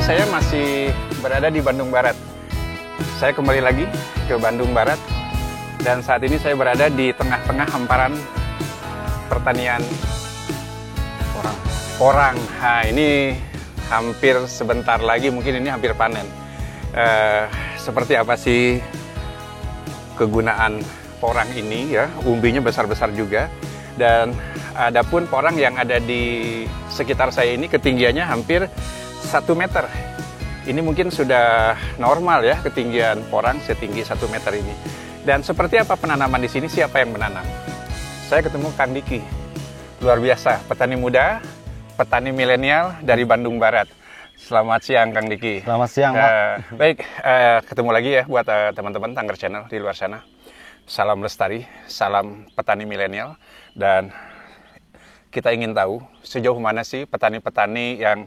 ini saya masih berada di Bandung Barat. Saya kembali lagi ke Bandung Barat dan saat ini saya berada di tengah-tengah hamparan pertanian porang. Nah, ini hampir sebentar lagi, mungkin ini hampir panen. Seperti apa sih kegunaan porang ini ya? Umbinya besar-besar juga. Dan adapun porang yang ada di sekitar saya ini ketinggiannya hampir 1 meter. Ini mungkin sudah normal ya ketinggian porang setinggi 1 meter ini. Dan seperti apa penanaman di sini? Siapa yang menanam? Saya ketemu Kang Diki. Luar biasa, petani muda, petani milenial dari Bandung Barat. Selamat siang Kang Diki. Selamat siang Pak. Baik, ketemu lagi ya buat teman-teman Tangger Channel di luar sana. Salam lestari, salam petani milenial. Dan kita ingin tahu sejauh mana sih petani-petani yang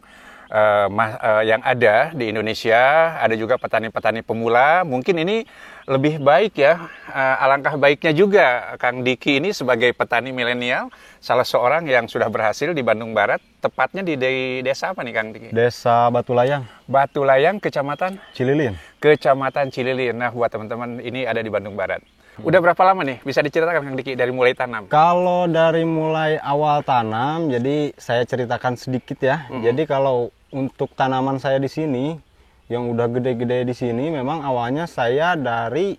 ada di Indonesia. Ada juga petani-petani pemula. Mungkin ini lebih baik ya, alangkah baiknya juga Kang Diki ini sebagai petani milenial, salah seorang yang sudah berhasil di Bandung Barat. Tepatnya di desa apa nih Kang Diki? Desa Batu Layang. Batu Layang, Kecamatan Cililin. Kecamatan Cililin. Nah, buat teman-teman ini ada di Bandung Barat. Udah berapa lama nih? Bisa diceritakan Kang Diki dari mulai tanam? Kalau dari mulai awal tanam, jadi saya ceritakan sedikit ya. Jadi kalau untuk tanaman saya di sini, yang udah gede-gede di sini, memang awalnya saya dari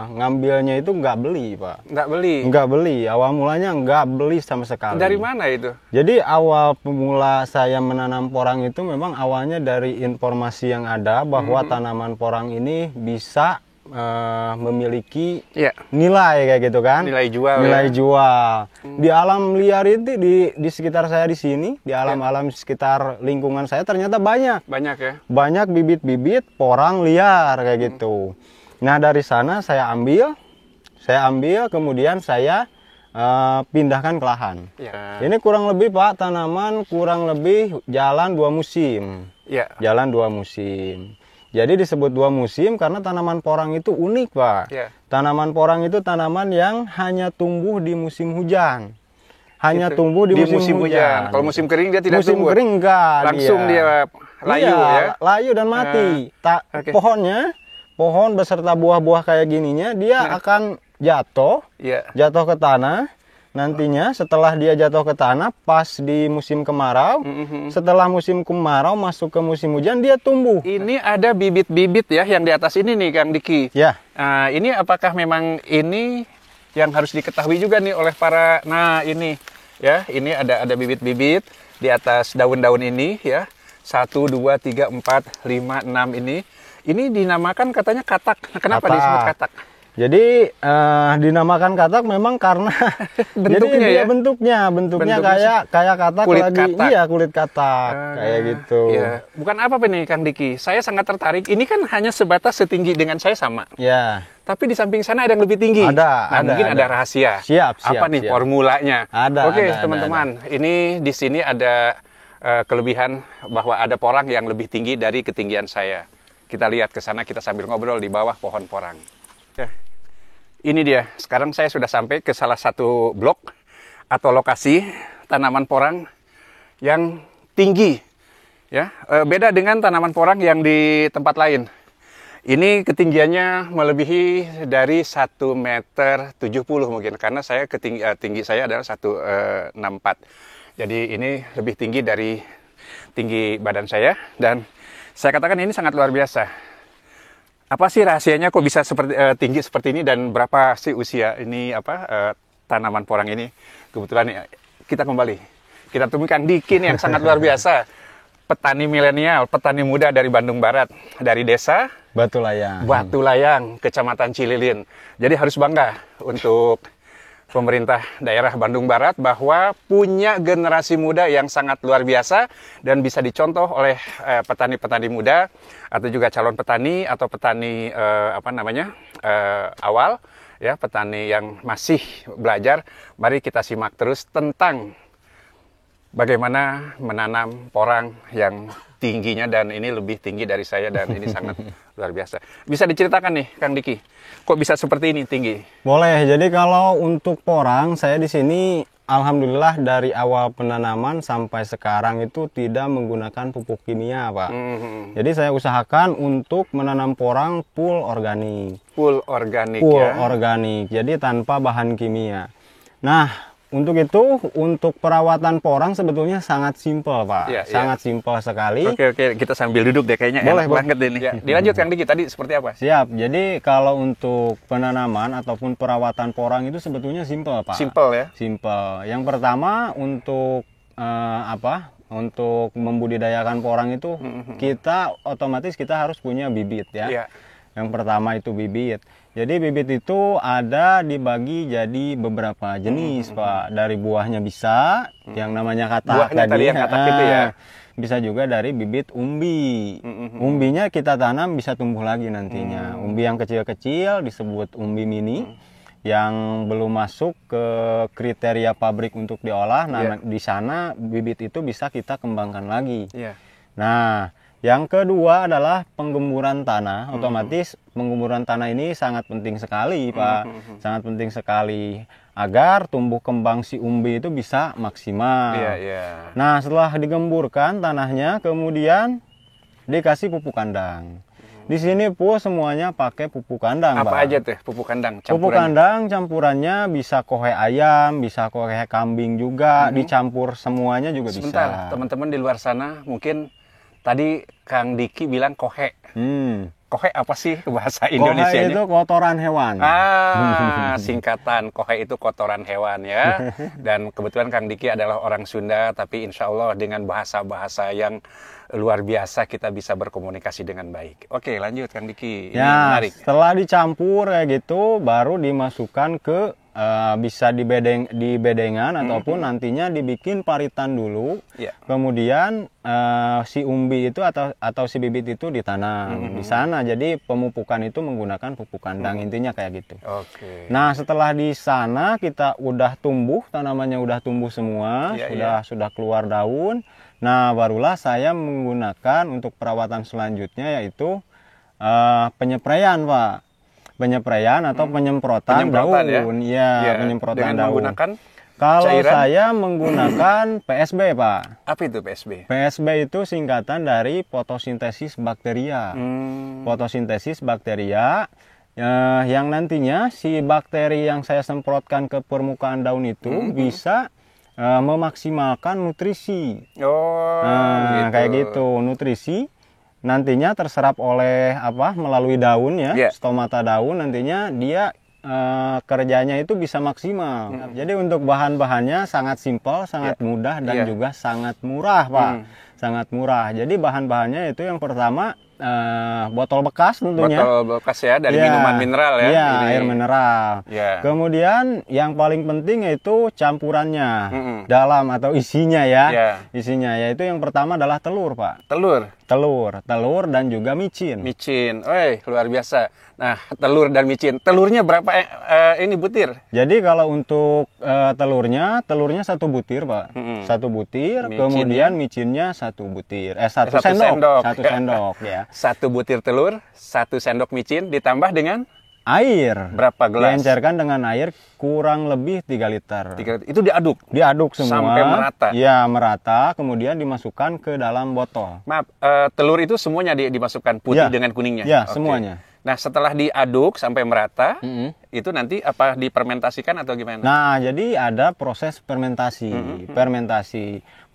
ngambilnya itu nggak beli, Pak. Nggak beli? Nggak beli. Awal mulanya nggak beli sama sekali. Dari mana itu? Jadi awal pemula saya menanam porang itu memang awalnya dari informasi yang ada bahwa tanaman porang ini bisa memiliki nilai kayak gitu kan, nilai jual jual di alam liar itu di sekitar saya di sini, di alam sekitar lingkungan saya ternyata banyak bibit-bibit porang liar kayak gitu. Nah dari sana saya ambil kemudian saya pindahkan ke lahan. Ini kurang lebih Pak, tanaman kurang lebih jalan 2 musim. Jalan 2 musim. Jadi disebut 2 musim karena tanaman porang itu unik Pak. Tanaman porang itu tanaman yang hanya tumbuh di musim hujan. Hanya tumbuh di musim hujan. Kalau musim kering dia tidak tumbuh? Musim kering enggak. Langsung dia layu ya? Layu dan mati. Pohon beserta buah-buah kayak gininya dia akan jatuh ke tanah. Nantinya setelah dia jatuh ke tanah pas di musim kemarau, setelah musim kemarau masuk ke musim hujan dia tumbuh. Ini ada bibit-bibit ya yang di atas ini nih Kang Diki. Ini apakah memang ini yang harus diketahui juga nih oleh para, nah ini ya, ini ada bibit-bibit di atas daun-daun ini ya. 1, 2, 3, 4, 5, 6 ini. Ini dinamakan katanya katak. Kenapa disebut katak? Jadi dinamakan katak memang karena bentuknya bentuknya kayak katak kulit lagi. Katak. Iya, kulit katak kayak gitu. Iya. Bukan apa nih Kang Diki? Saya sangat tertarik. Ini kan hanya sebatas setinggi dengan saya sama. Ya. Tapi di samping sana ada yang lebih tinggi. Mungkin ada rahasia. Siap. Apa nih formulanya? Oke, teman-teman. Ini di sini ada kelebihan bahwa ada porang yang lebih tinggi dari ketinggian saya. Kita lihat ke sana, kita sambil ngobrol di bawah pohon porang. Ya. Ini dia, sekarang saya sudah sampai ke salah satu blok atau lokasi tanaman porang yang tinggi. Ya, beda dengan tanaman porang yang di tempat lain. Ini ketinggiannya melebihi dari 1,70 meter mungkin, karena saya tinggi saya adalah 1,64. Jadi ini lebih tinggi dari tinggi badan saya, dan saya katakan ini sangat luar biasa. Apa sih rahasianya kok bisa tinggi seperti ini, dan berapa sih usia ini tanaman porang ini? Kebetulan kita temui Kang Diki yang sangat luar biasa. Petani milenial, petani muda dari Bandung Barat, dari desa Batu Layang, Kecamatan Cililin. Jadi harus bangga untuk pemerintah daerah Bandung Barat bahwa punya generasi muda yang sangat luar biasa dan bisa dicontoh oleh petani-petani muda atau juga calon petani atau petani awal ya, petani yang masih belajar. Mari kita simak terus tentang bagaimana menanam porang yang tingginya, dan ini lebih tinggi dari saya, dan ini sangat luar biasa. Bisa diceritakan nih Kang Diki, kok bisa seperti ini tinggi? Boleh. Jadi kalau untuk porang saya di sini alhamdulillah dari awal penanaman sampai sekarang itu tidak menggunakan pupuk kimia, Pak. Jadi saya usahakan untuk menanam porang full organik. Full organik Full ya. organik. Jadi tanpa bahan kimia. Nah, untuk itu, untuk perawatan porang sebetulnya sangat simpel, Pak. Ya, sangat simpel sekali. Oke, kita sambil duduk deh kayaknya. Boleh, enak banget deh nih. Ya, dilanjut Kang Diki, tadi seperti apa? Siap. Jadi kalau untuk penanaman ataupun perawatan porang itu sebetulnya simpel, Pak. Simpel ya. Simpel. Yang pertama untuk untuk membudidayakan porang itu kita otomatis kita harus punya bibit ya. Iya. Yang pertama itu bibit. Jadi bibit itu ada dibagi jadi beberapa jenis, Pak. Dari buahnya bisa, yang namanya katak buahnya tadi yang katak itu ya. Bisa juga dari bibit umbi. Umbinya kita tanam bisa tumbuh lagi nantinya. Umbi yang kecil-kecil disebut umbi mini. Yang belum masuk ke kriteria pabrik untuk diolah, nah di sana bibit itu bisa kita kembangkan lagi. Nah, yang kedua adalah penggemburan tanah. Otomatis penggemburan tanah ini sangat penting sekali, Pak. Sangat penting sekali agar tumbuh kembang si umbi itu bisa maksimal. Nah, setelah digemburkan tanahnya, kemudian dikasih pupuk kandang. Di sini semuanya pakai pupuk kandang, Apa Pak. aja tuh pupuk kandang? Pupuk kandang campurannya bisa kohe ayam, bisa kohe kambing juga, dicampur semuanya juga bisa. Sebentar, teman-teman di luar sana mungkin tadi Kang Diki bilang kohe. Kohe apa sih bahasa Indonesianya? Kohe itu kotoran hewan. Singkatan kohe itu kotoran hewan ya. Dan kebetulan Kang Diki adalah orang Sunda, tapi insya Allah dengan bahasa-bahasa yang luar biasa kita bisa berkomunikasi dengan baik. Oke, lanjut Kang Diki. Ini menarik. Setelah dicampur kayak gitu, baru dimasukkan ke bisa di bedengan ataupun nantinya dibikin paritan dulu. Kemudian si umbi itu atau si bibit itu ditanam di sana. Jadi pemupukan itu menggunakan pupuk kandang, intinya kayak gitu. Nah, setelah di sana kita udah tumbuh, tanamannya udah tumbuh semua, sudah keluar daun. Nah, barulah saya menggunakan untuk perawatan selanjutnya yaitu penyepraian, Pak. Penyepraian atau penyemprotan daun. Ya, penyemprotan dengan daun. Menggunakan kalau cairan? saya menggunakan PSB, Pak. Apa itu PSB? PSB itu singkatan dari fotosintesis bakteria. Fotosintesis bakteria yang nantinya si bakteri yang saya semprotkan ke permukaan daun itu bisa memaksimalkan nutrisi. Gitu. Kayak gitu, nutrisi nantinya terserap oleh melalui daun ya, stomata daun, nantinya dia kerjanya itu bisa maksimal. Jadi untuk bahan-bahannya sangat simpel, sangat mudah dan juga sangat murah, Pak. Sangat murah. Jadi bahan-bahannya itu yang pertama botol bekas tentunya. Botol bekas ya, dari minuman mineral ya. Iya, air mineral. Kemudian yang paling penting yaitu campurannya, dalam atau isinya ya. Isinya yaitu yang pertama adalah telur, Pak. Telur dan juga micin. Micin, luar biasa. Nah, telur dan micin. Telurnya berapa ini butir? Jadi kalau untuk telurnya 1 butir, Pak. 1 butir, kemudian micinnya 1 butir. 1 sendok. 1 sendok ya. 1 butir telur, 1 sendok micin ditambah dengan air. Berapa gelas? Diencerkan dengan air kurang lebih 3 liter. Itu diaduk? Diaduk semua. Sampai merata? Ya, merata. Kemudian dimasukkan ke dalam botol. Maaf, telur itu semuanya dimasukkan putih dengan kuningnya? Ya, semuanya. Nah, setelah diaduk sampai merata, itu nanti apa difermentasikan atau gimana? Nah, jadi ada proses fermentasi.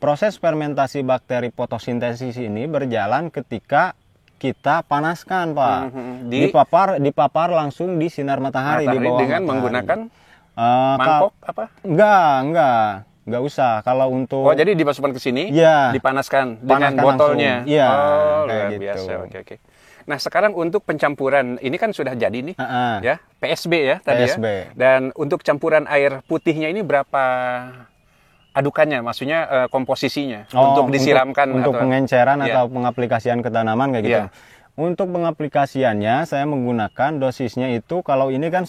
Proses fermentasi bakteri fotosintesis ini berjalan ketika kita panaskan, Pak. Dipapar langsung di sinar matahari di bawah dengan matahari. Menggunakan mangkok apa? Enggak usah. Kalau untuk jadi dimasukkan ke sini, dipanaskan dengan botolnya. Iya. Luar biasa. Oke. Nah, sekarang untuk pencampuran ini kan sudah jadi nih, ya PSB ya tadi PSB. ya. Dan untuk campuran air putihnya ini berapa adukannya, maksudnya komposisinya untuk disiramkan untuk pengenceran atau pengaplikasian ke tanaman kayak gitu. Untuk pengaplikasiannya saya menggunakan dosisnya itu, kalau ini kan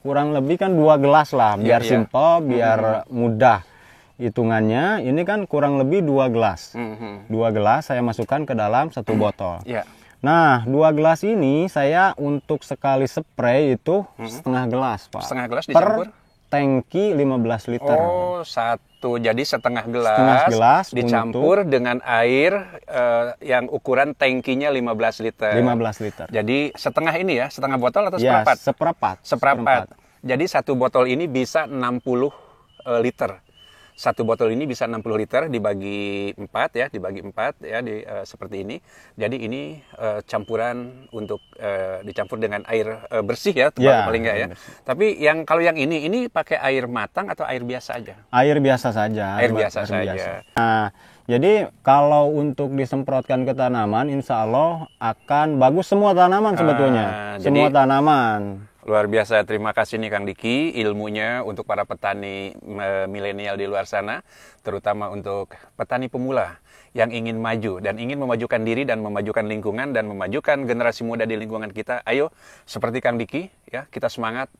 kurang lebih kan 2 gelas lah, biar simple, biar mudah hitungannya. Ini kan kurang lebih 2 gelas. 2 gelas saya masukkan ke dalam 1 botol. Nah, 2 gelas ini saya untuk sekali spray itu setengah gelas, Pak. Setengah gelas dicampur? tangki 15 liter. Oh, satu. Jadi setengah gelas, dicampur dengan air yang ukuran tangkinya 15 liter. 15 liter. Jadi setengah ini ya, setengah botol atau Ya, seperempat? Seperempat. Jadi satu botol ini bisa 60 liter. Satu botol ini bisa 60 liter dibagi 4 ya, seperti ini. Jadi ini campuran untuk dicampur dengan air bersih ya, paling enggak ya. Tapi kalau yang ini pakai air matang atau air biasa aja? Air biasa saja. Air biasa saja. Nah, jadi kalau untuk disemprotkan ke tanaman, insya Allah akan bagus semua tanaman sebetulnya. Semua tanaman. Luar biasa, terima kasih nih Kang Diki ilmunya untuk para petani milenial di luar sana, terutama untuk petani pemula yang ingin maju dan ingin memajukan diri dan memajukan lingkungan dan memajukan generasi muda di lingkungan kita. Ayo, seperti Kang Diki, ya kita semangat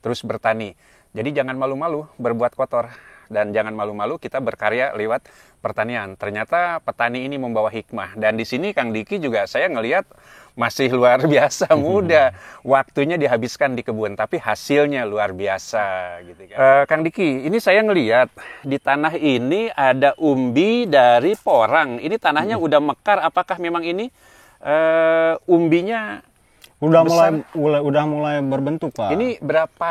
terus bertani. Jadi jangan malu-malu berbuat kotor dan jangan malu-malu kita berkarya lewat pertanian. Ternyata petani ini membawa hikmah dan di sini Kang Diki juga saya ngelihat masih luar biasa muda, waktunya dihabiskan di kebun, tapi hasilnya luar biasa, gitu kan. Kang Diki, ini saya ngelihat di tanah ini ada umbi dari porang. Ini tanahnya udah mekar. Apakah memang ini umbinya udah mulai berbentuk, Pak? Ini berapa?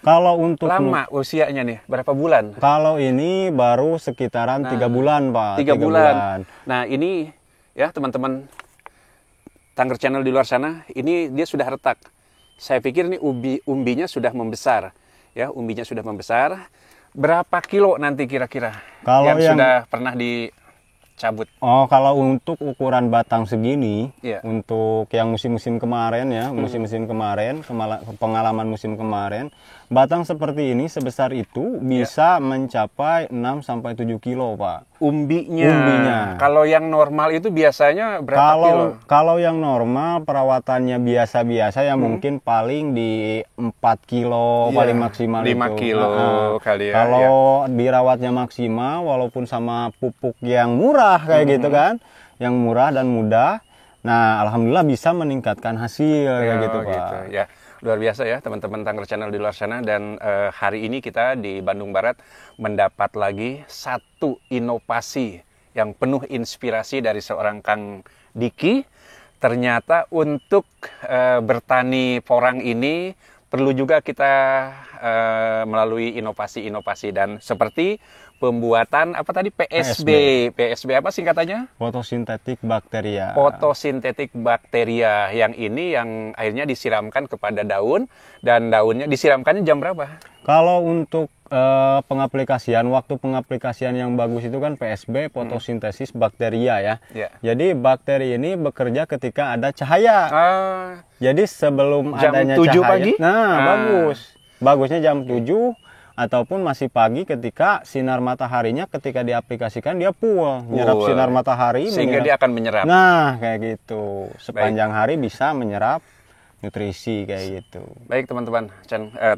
Kalau untuk lama usianya nih, berapa bulan? Kalau ini baru sekitaran 3 bulan, Pak. 3 bulan. Nah ini ya teman-teman Tangger Channel di luar sana, ini dia sudah retak. Saya pikir ini umbinya sudah membesar. Ya, umbinya sudah membesar. Berapa kilo nanti kira-kira yang sudah pernah dicabut? Oh, kalau untuk ukuran batang segini, untuk yang musim-musim kemarin ya, pengalaman musim kemarin, batang seperti ini sebesar itu bisa mencapai 6-7 kilo, Pak. Umbinya. Kalau yang normal itu biasanya berapa kilo? Kalau yang normal perawatannya biasa-biasa ya mungkin paling di 4 kilo paling maksimal 5 kilo kali ya. Kalau dirawatnya maksimal walaupun sama pupuk yang murah kayak gitu kan, yang murah dan mudah. Nah, alhamdulillah bisa meningkatkan hasil kayak gitu, Pak. Gitu, ya. Luar biasa ya teman-teman Tangger Channel di luar sana, dan hari ini kita di Bandung Barat mendapat lagi satu inovasi yang penuh inspirasi dari seorang Kang Diki. Ternyata untuk bertani porang ini perlu juga kita melalui inovasi-inovasi, dan seperti pembuatan apa tadi PSB apa singkatannya? Fotosintetik bakteria. Fotosintetik bakteria yang ini yang akhirnya disiramkan kepada daun, dan daunnya disiramkannya jam berapa? Kalau untuk waktu pengaplikasian yang bagus itu kan PSB, fotosintesis bakteria ya. Jadi bakteri ini bekerja ketika ada cahaya. Jadi sebelum jam adanya 7 cahaya. pagi? Bagus. Bagusnya jam 7 ataupun masih pagi ketika sinar mataharinya ketika diaplikasikan dia full, menyerap sinar matahari sehingga dia akan menyerap. Nah, kayak gitu. Sepanjang hari bisa menyerap nutrisi kayak gitu. Baik teman-teman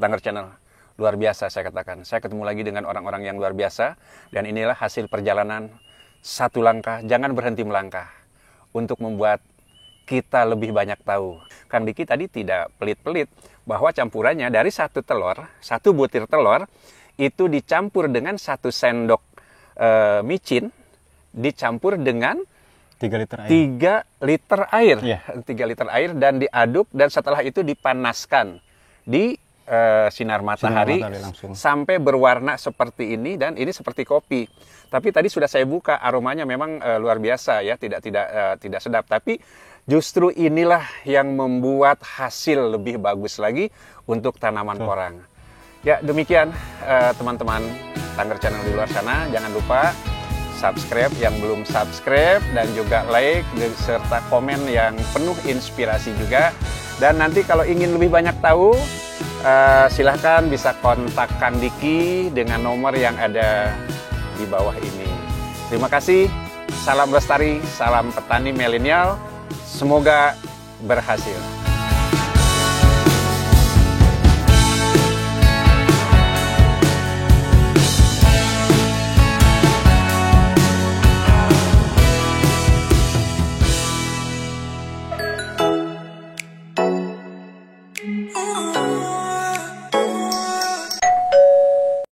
Tangger Channel. Luar biasa saya katakan. Saya ketemu lagi dengan orang-orang yang luar biasa, dan inilah hasil perjalanan satu langkah, jangan berhenti melangkah untuk membuat kita lebih banyak tahu. Kang Diki tadi tidak pelit-pelit bahwa campurannya dari satu butir telur itu dicampur dengan 1 sendok micin dicampur dengan 3 liter air. 3 liter air. 3 liter air dan diaduk, dan setelah itu dipanaskan di sinar matahari sampai berwarna seperti ini, dan ini seperti kopi. Tapi tadi sudah saya buka, aromanya memang luar biasa ya, tidak sedap, tapi justru inilah yang membuat hasil lebih bagus lagi untuk tanaman porang. Ya, demikian teman-teman Tangger Channel di luar sana, jangan lupa subscribe yang belum subscribe, dan juga like serta komen yang penuh inspirasi juga. Dan nanti kalau ingin lebih banyak tahu, silahkan bisa kontak Kang Diki dengan nomor yang ada di bawah ini. Terima kasih, salam lestari, salam petani milenial, semoga berhasil.